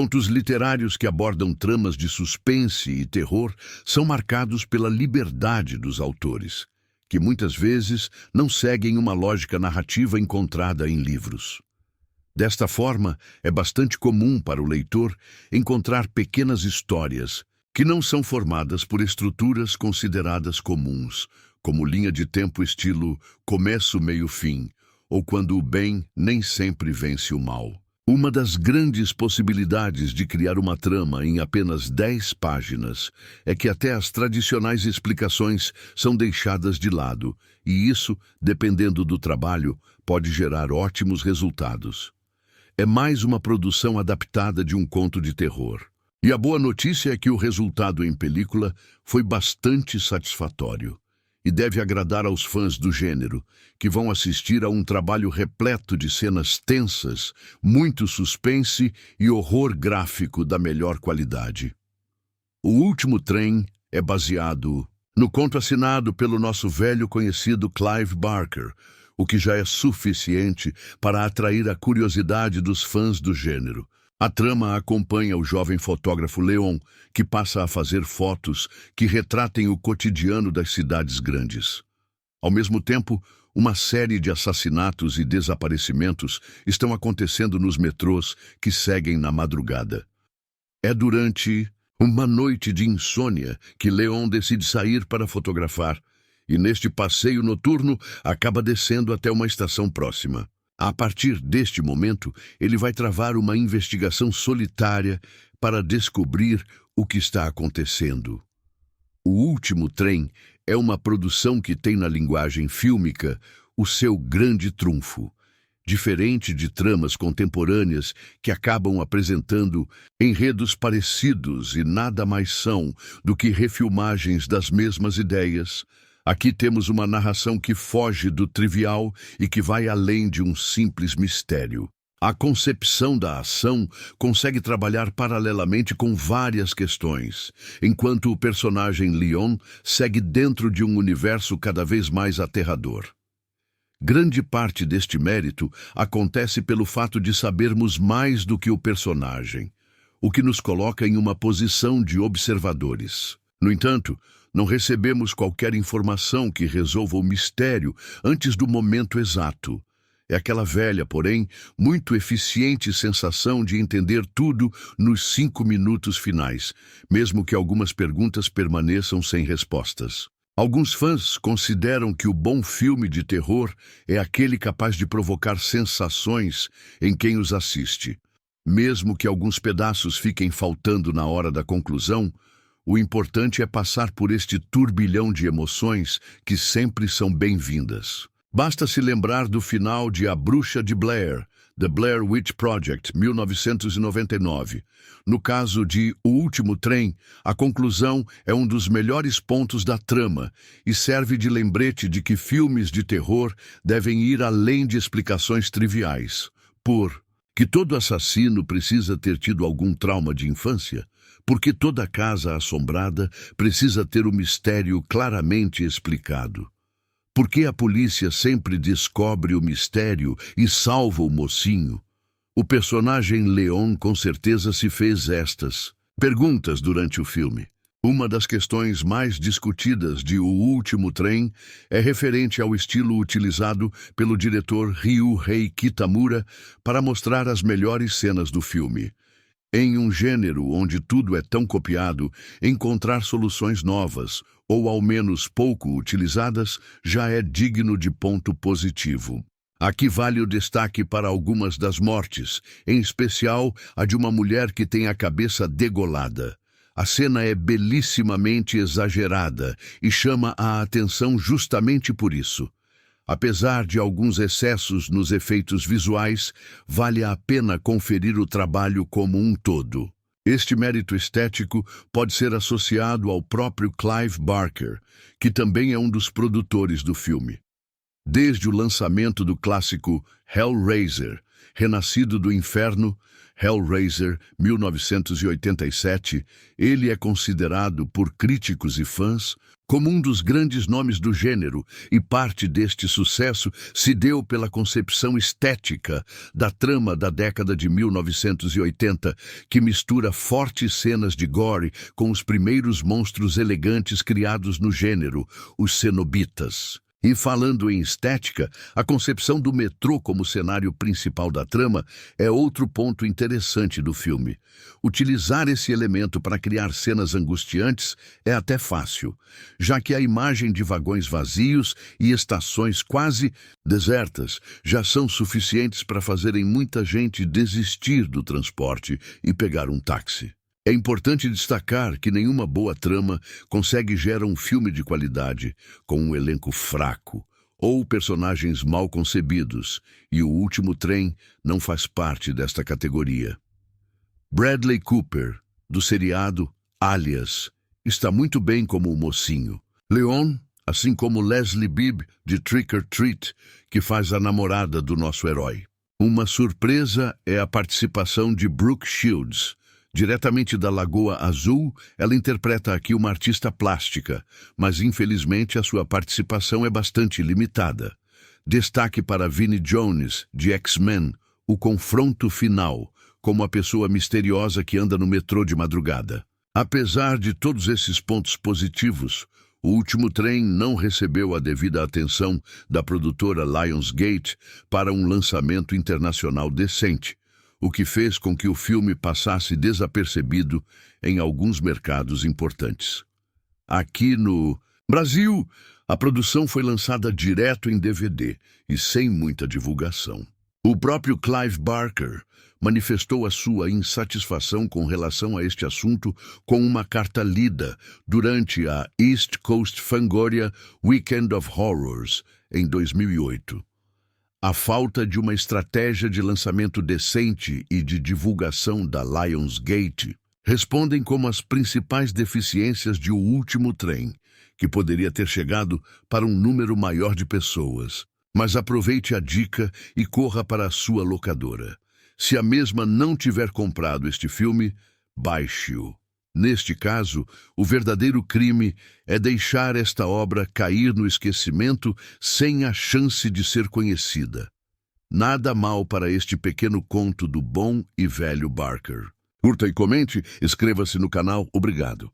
Contos literários que abordam tramas de suspense e terror são marcados pela liberdade dos autores, que muitas vezes não seguem uma lógica narrativa encontrada em livros. Desta forma, é bastante comum para o leitor encontrar pequenas histórias que não são formadas por estruturas consideradas comuns, como linha de tempo estilo começo, meio, fim, ou quando o bem nem sempre vence o mal. Uma das grandes possibilidades de criar uma trama em apenas 10 páginas é que até as tradicionais explicações são deixadas de lado, e isso, dependendo do trabalho, pode gerar ótimos resultados. É mais uma produção adaptada de um conto de terror. E a boa notícia é que o resultado em película foi bastante satisfatório e deve agradar aos fãs do gênero, que vão assistir a um trabalho repleto de cenas tensas, muito suspense e horror gráfico da melhor qualidade. O Último Trem é baseado no conto assinado pelo nosso velho conhecido Clive Barker, o que já é suficiente para atrair a curiosidade dos fãs do gênero. A trama acompanha o jovem fotógrafo Leon, que passa a fazer fotos que retratem o cotidiano das cidades grandes. Ao mesmo tempo, uma série de assassinatos e desaparecimentos estão acontecendo nos metrôs que seguem na madrugada. É durante uma noite de insônia que Leon decide sair para fotografar, e neste passeio noturno acaba descendo até uma estação próxima. A partir deste momento, ele vai travar uma investigação solitária para descobrir o que está acontecendo. O Último Trem é uma produção que tem na linguagem fílmica o seu grande trunfo, diferente de tramas contemporâneas que acabam apresentando enredos parecidos e nada mais são do que refilmagens das mesmas ideias. Aqui temos uma narração que foge do trivial e que vai além de um simples mistério. A concepção da ação consegue trabalhar paralelamente com várias questões, enquanto o personagem Leon segue dentro de um universo cada vez mais aterrador. Grande parte deste mérito acontece pelo fato de sabermos mais do que o personagem, o que nos coloca em uma posição de observadores. No entanto, não recebemos qualquer informação que resolva o mistério antes do momento exato. É aquela velha, porém, muito eficiente sensação de entender tudo nos 5 minutos finais, mesmo que algumas perguntas permaneçam sem respostas. Alguns fãs consideram que o bom filme de terror é aquele capaz de provocar sensações em quem os assiste. Mesmo que alguns pedaços fiquem faltando na hora da conclusão, o importante é passar por este turbilhão de emoções que sempre são bem-vindas. Basta se lembrar do final de A Bruxa de Blair, The Blair Witch Project, 1999. No caso de O Último Trem, a conclusão é um dos melhores pontos da trama e serve de lembrete de que filmes de terror devem ir além de explicações triviais. Que todo assassino precisa ter tido algum trauma de infância? Porque toda casa assombrada precisa ter o mistério claramente explicado? Porque a polícia sempre descobre o mistério e salva o mocinho? O personagem Leon com certeza se fez estas perguntas durante o filme. Uma das questões mais discutidas de O Último Trem é referente ao estilo utilizado pelo diretor Ryuhei Kitamura para mostrar as melhores cenas do filme. Em um gênero onde tudo é tão copiado, encontrar soluções novas, ou ao menos pouco utilizadas, já é digno de ponto positivo. Aqui vale o destaque para algumas das mortes, em especial a de uma mulher que tem a cabeça degolada. A cena é belíssimamente exagerada e chama a atenção justamente por isso. Apesar de alguns excessos nos efeitos visuais, vale a pena conferir o trabalho como um todo. Este mérito estético pode ser associado ao próprio Clive Barker, que também é um dos produtores do filme. Desde o lançamento do clássico Hellraiser, Renascido do Inferno, Hellraiser, 1987, ele é considerado por críticos e fãs como um dos grandes nomes do gênero, e parte deste sucesso se deu pela concepção estética da trama da década de 1980, que mistura fortes cenas de gore com os primeiros monstros elegantes criados no gênero, os cenobitas. E falando em estética, a concepção do metrô como cenário principal da trama é outro ponto interessante do filme. Utilizar esse elemento para criar cenas angustiantes é até fácil, já que a imagem de vagões vazios e estações quase desertas já são suficientes para fazerem muita gente desistir do transporte e pegar um táxi. É importante destacar que nenhuma boa trama consegue gerar um filme de qualidade com um elenco fraco ou personagens mal concebidos, e O Último Trem não faz parte desta categoria. Bradley Cooper, do seriado Alias, está muito bem como o mocinho. Leon, assim como Leslie Bibb, de Trick or Treat, que faz a namorada do nosso herói. Uma surpresa é a participação de Brooke Shields. Diretamente da Lagoa Azul, ela interpreta aqui uma artista plástica, mas infelizmente a sua participação é bastante limitada. Destaque para Vinnie Jones, de X-Men, o confronto final, como a pessoa misteriosa que anda no metrô de madrugada. Apesar de todos esses pontos positivos, O Último Trem não recebeu a devida atenção da produtora Lionsgate para um lançamento internacional decente, o que fez com que o filme passasse desapercebido em alguns mercados importantes. Aqui no Brasil, a produção foi lançada direto em DVD e sem muita divulgação. O próprio Clive Barker manifestou a sua insatisfação com relação a este assunto com uma carta lida durante a East Coast Fangoria Weekend of Horrors, em 2008. A falta de uma estratégia de lançamento decente e de divulgação da Lionsgate respondem como as principais deficiências de O Último Trem, que poderia ter chegado para um número maior de pessoas. Mas aproveite a dica e corra para a sua locadora. Se a mesma não tiver comprado este filme, baixe-o. Neste caso, o verdadeiro crime é deixar esta obra cair no esquecimento sem a chance de ser conhecida. Nada mal para este pequeno conto do bom e velho Barker. Curta e comente, inscreva-se no canal. Obrigado.